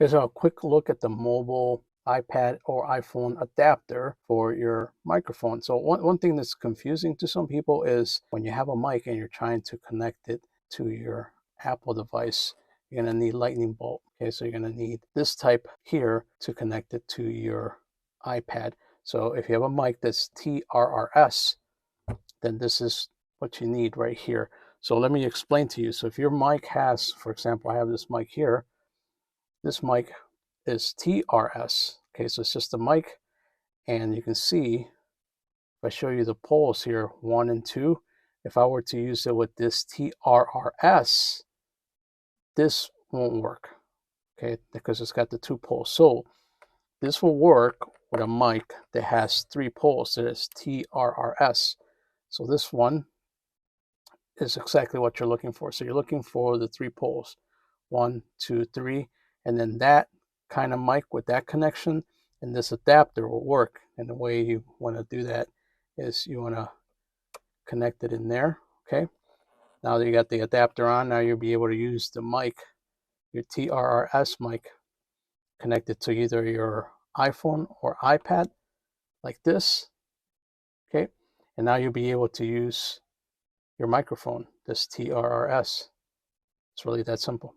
Here's a quick look at the mobile iPad or iPhone adapter for your microphone. So one thing that's confusing to some people is when you have a mic and you're trying to connect it to your Apple device, you're going to need lightning bolt. Okay, so you're going to need this type here to connect it to your iPad. So if you have a mic that's TRRS, then this is what you need right here. So let me explain to you. So if your mic has, for example, I have this mic here. This mic is TRS. Okay, so it's just a mic, and you can see if I show you the poles here, 1 and 2, if I were to use it with this TRRS, this won't work, okay, because it's got the 2 poles. So this will work with a mic that has 3 poles, that is TRRS. So this one is exactly what you're looking for. So you're looking for the 3 poles, 1, 2, 3, and then that kind of mic with that connection and this adapter will work. And the way you want to do that is you want to connect it in there. Okay, now that you got the adapter on, now you'll be able to use the mic, your TRRS mic, connected to either your iPhone or iPad like this. Okay, and now you'll be able to use your microphone, this TRRS. It's really that simple.